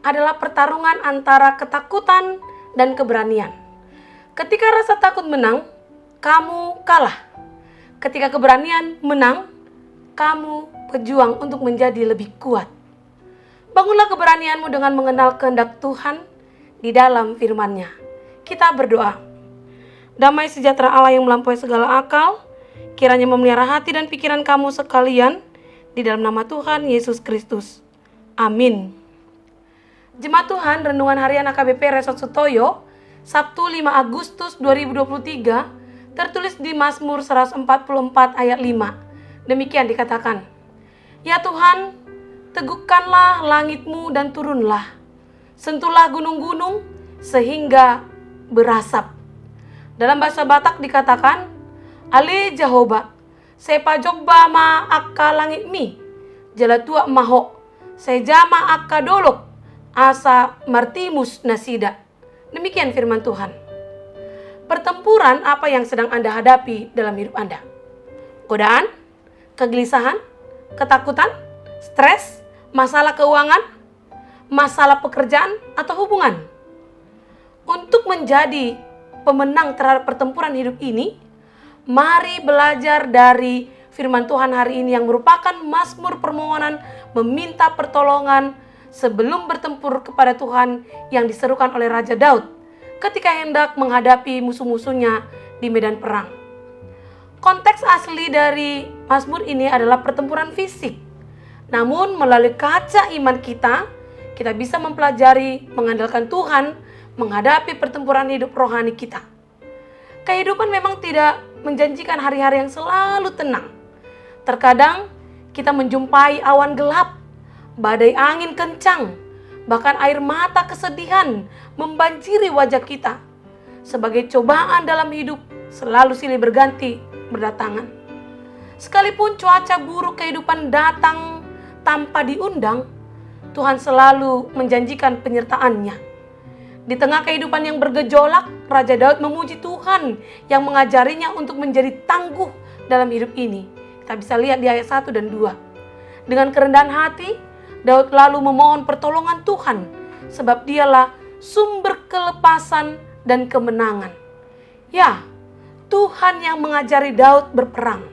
adalah pertarungan antara ketakutan dan keberanian. Ketika rasa takut menang, kamu kalah. Ketika keberanian menang, kamu berjuang untuk menjadi lebih kuat. Bangunlah keberanianmu dengan mengenal kehendak Tuhan di dalam firman-Nya. Kita berdoa. Damai sejahtera Allah yang melampaui segala akal, kiranya memelihara hati dan pikiran kamu sekalian di dalam nama Tuhan Yesus Kristus. Amin. Jemaat Tuhan, Renungan Harian AKBP Resort Sutoyo, Sabtu 5 Agustus 2023, tertulis di Mazmur 144 ayat 5. Demikian dikatakan, Ya Tuhan, teguhkanlah langitmu dan turunlah, sentuhlah gunung-gunung sehingga berasap. Dalam bahasa Batak dikatakan, Ale Jehovah, sepa jogba ma akka langit mi, jalatua maho, sejama akka dolok, asa martimus nasida. Demikian firman Tuhan. Pertempuran apa yang sedang Anda hadapi dalam hidup Anda? Godaan, kegelisahan, ketakutan, stres, masalah keuangan, masalah pekerjaan, atau hubungan? Untuk menjadi pemenang terhadap pertempuran hidup ini, mari belajar dari firman Tuhan hari ini yang merupakan mazmur permohonan meminta pertolongan sebelum bertempur kepada Tuhan yang diserukan oleh Raja Daud ketika hendak menghadapi musuh-musuhnya di medan perang. Konteks asli dari mazmur ini adalah pertempuran fisik. Namun melalui kaca iman kita bisa mempelajari mengandalkan Tuhan menghadapi pertempuran hidup rohani kita. Kehidupan memang tidak menjanjikan hari-hari yang selalu tenang. Terkadang kita menjumpai awan gelap, badai angin kencang, bahkan air mata kesedihan membanjiri wajah kita. Sebagai cobaan dalam hidup selalu silih berganti berdatangan. Sekalipun cuaca buruk kehidupan datang tanpa diundang, Tuhan selalu menjanjikan penyertaan-Nya. Di tengah kehidupan yang bergejolak, Raja Daud memuji Tuhan yang mengajarinya untuk menjadi tangguh dalam hidup ini. Kita bisa lihat di ayat 1 dan 2. Dengan kerendahan hati, Daud lalu memohon pertolongan Tuhan, sebab dialah sumber kelepasan dan kemenangan. Ya, Tuhan yang mengajari Daud berperang.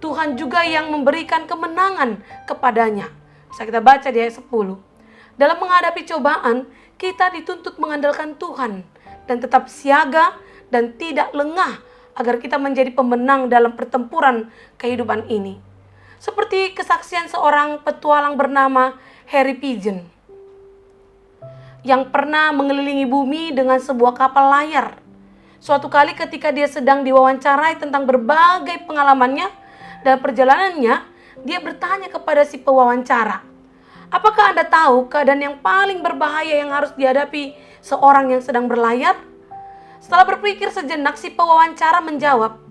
Tuhan juga yang memberikan kemenangan kepadanya. Bisa kita baca di ayat 10. Dalam menghadapi cobaan, kita dituntut mengandalkan Tuhan dan tetap siaga dan tidak lengah agar kita menjadi pemenang dalam pertempuran kehidupan ini. Seperti kesaksian seorang petualang bernama Harry Pigeon yang pernah mengelilingi bumi dengan sebuah kapal layar. Suatu kali ketika dia sedang diwawancarai tentang berbagai pengalamannya dalam perjalanannya, dia bertanya kepada si pewawancara, apakah Anda tahu keadaan yang paling berbahaya yang harus dihadapi seorang yang sedang berlayar? Setelah berpikir sejenak, si pewawancara menjawab,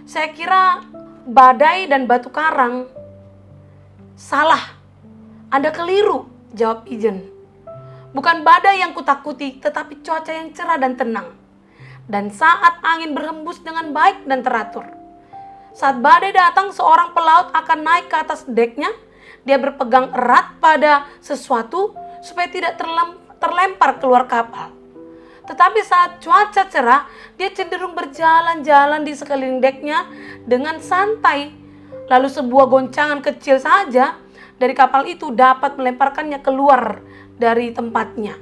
saya kira badai dan batu karang. Salah, Anda keliru, jawab Pigeon. Bukan badai yang kutakuti, tetapi cuaca yang cerah dan tenang. Dan saat angin berhembus dengan baik dan teratur. Saat badai datang, seorang pelaut akan naik ke atas deknya. Dia berpegang erat pada sesuatu supaya tidak terlempar keluar kapal. Tetapi saat cuaca cerah, dia cenderung berjalan-jalan di sekeliling deknya dengan santai. Lalu sebuah goncangan kecil saja dari kapal itu dapat melemparkannya keluar dari tempatnya,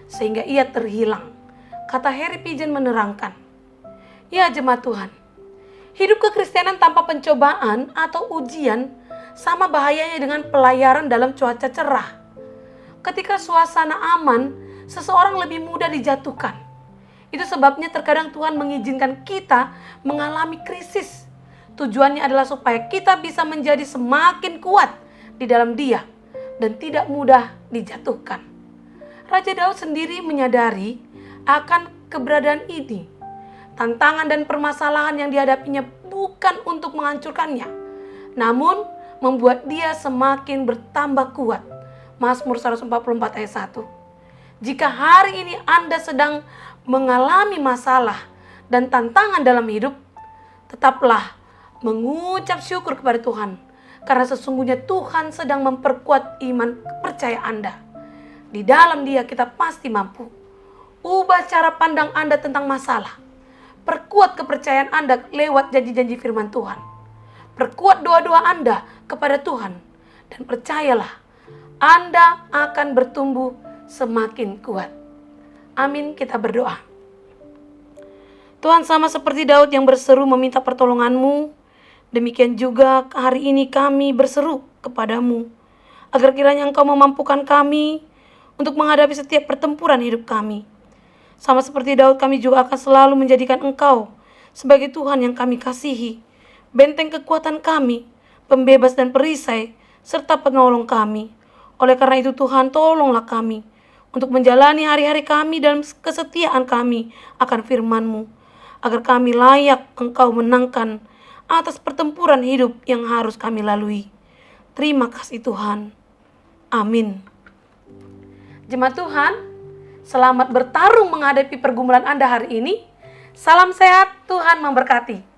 sehingga ia terhilang. Kata Harry Pigeon menerangkan, ya jemaat Tuhan, hidup kekristenan tanpa pencobaan atau ujian sama bahayanya dengan pelayaran dalam cuaca cerah. Ketika suasana aman, seseorang lebih mudah dijatuhkan. Itu sebabnya terkadang Tuhan mengizinkan kita mengalami krisis. Tujuannya adalah supaya kita bisa menjadi semakin kuat di dalam Dia dan tidak mudah dijatuhkan. Raja Daud sendiri menyadari akan keberadaan ini. Tantangan dan permasalahan yang dihadapinya bukan untuk menghancurkannya, namun membuat dia semakin bertambah kuat. Mazmur 144 ayat 1. Jika hari ini Anda sedang mengalami masalah dan tantangan dalam hidup, tetaplah mengucap syukur kepada Tuhan, karena sesungguhnya Tuhan sedang memperkuat iman percaya Anda. Di dalam Dia kita pasti mampu. Ubah cara pandang Anda tentang masalah. Perkuat kepercayaan Anda lewat janji-janji firman Tuhan. Perkuat doa-doa Anda kepada Tuhan. Dan percayalah, Anda akan bertumbuh semakin kuat. Amin, kita berdoa. Tuhan, sama seperti Daud yang berseru meminta pertolongan-Mu, demikian juga hari ini kami berseru kepadamu, agar kiranya Engkau memampukan kami untuk menghadapi setiap pertempuran hidup kami. Sama seperti Daud, kami juga akan selalu menjadikan Engkau sebagai Tuhan yang kami kasihi, benteng kekuatan kami, pembebas dan perisai, serta penolong kami. Oleh karena itu Tuhan, tolonglah kami untuk menjalani hari-hari kami dalam kesetiaan kami akan firman-Mu, agar kami layak Engkau menangkan atas pertempuran hidup yang harus kami lalui. Terima kasih Tuhan. Amin. Jemaat Tuhan, selamat bertarung menghadapi pergumulan Anda hari ini. Salam sehat, Tuhan memberkati.